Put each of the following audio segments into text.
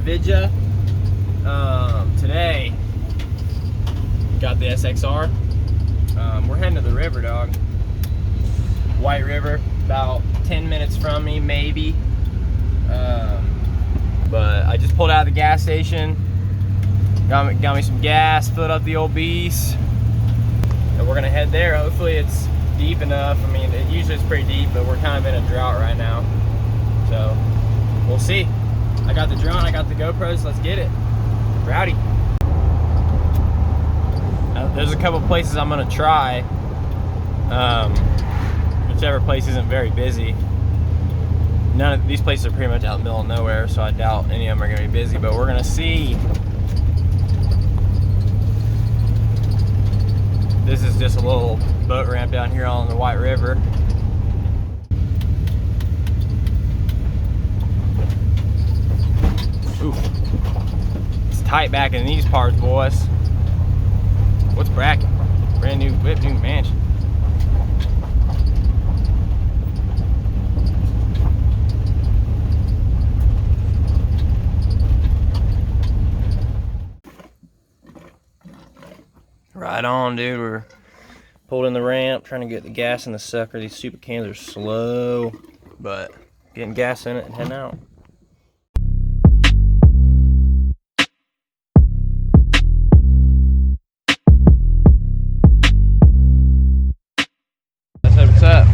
vidya. Today, got the SXR. We're heading to the river, dog. White River, about 10 minutes from me, maybe. But I just pulled out of the gas station, got me some gas, filled up the old beast, and we're gonna head there. Hopefully it's deep enough. I mean, it usually is pretty deep, but we're kind of in a drought right now, so we'll see. I got the drone, I got the GoPros, let's get it. Rowdy. There's a couple places I'm gonna try, whichever place isn't very busy. None of these places are pretty much out in the middle of nowhere, so I doubt any of them are gonna be busy, but we're gonna see. This is just a little boat ramp down here on the White River. Ooh. It's tight back in these parts, boys. What's bracket? Brand new whip, new mansion. Right on, dude. We're pulled in the ramp, trying to get the gas in the sucker. These super cans are slow, but getting gas in it and heading out. What's up?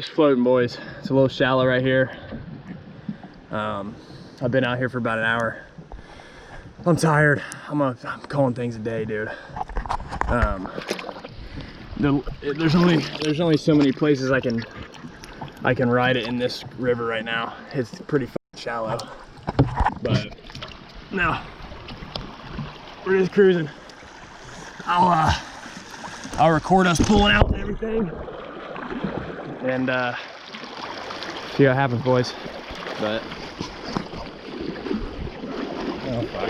just floating, boys. It's a little shallow right here. I've been out here for about an hour. I'm tired. I'm calling things a day, dude. There's only so many places I can ride it in this river right now. It's pretty shallow, but no, we're just cruising. I'll record us pulling out and everything, and see what happens, boys. But oh fuck.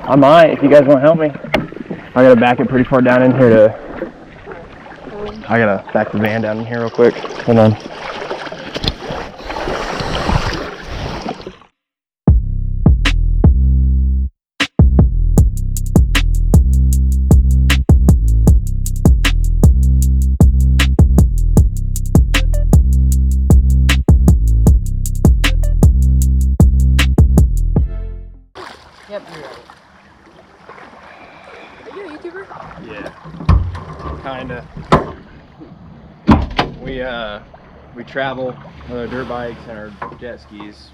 I might, if you guys want to help me. I gotta back it pretty far down in here to... I gotta back the van down in here real quick. Hold on. Yep, you're right. Are you a YouTuber? Yeah, kinda. We travel with our dirt bikes and our jet skis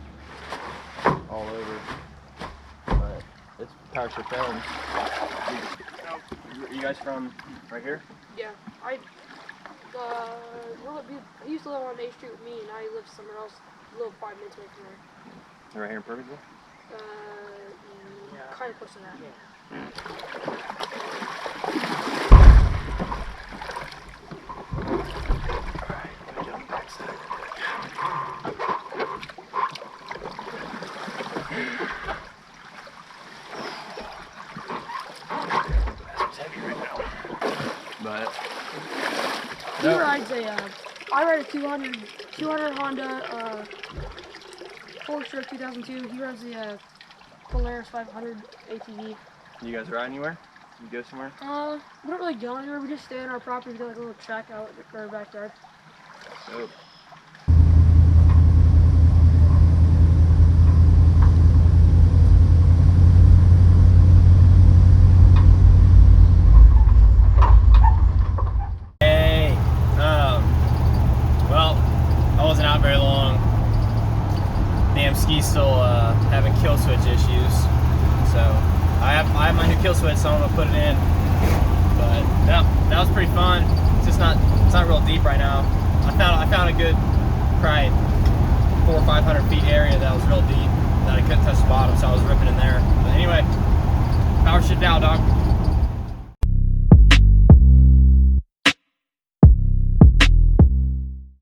all over. But it's PowerShiftFilms. You guys from right here? Yeah, I used to live on A Street with me, and I live somewhere else, a little 5 minutes away from there. Right here in Purgatory? Yeah, kind of close to that. Yeah. But he rides I ride a 200 Honda Porsche 2002. He rides the Polaris 500 ATV. You guys ride anywhere? You go somewhere? We don't really go anywhere. We just stay on our property. We got like a little track out in our backyard. Dope. Not very long. Damn ski's still having kill switch issues, so I have my new kill switch, so I'm gonna put it in. But that was pretty fun. It's not real deep right now. I found a good probably 400 or 500 feet area that was real deep that I couldn't touch the bottom, so I was ripping in there. But anyway, PowerShift out, dog.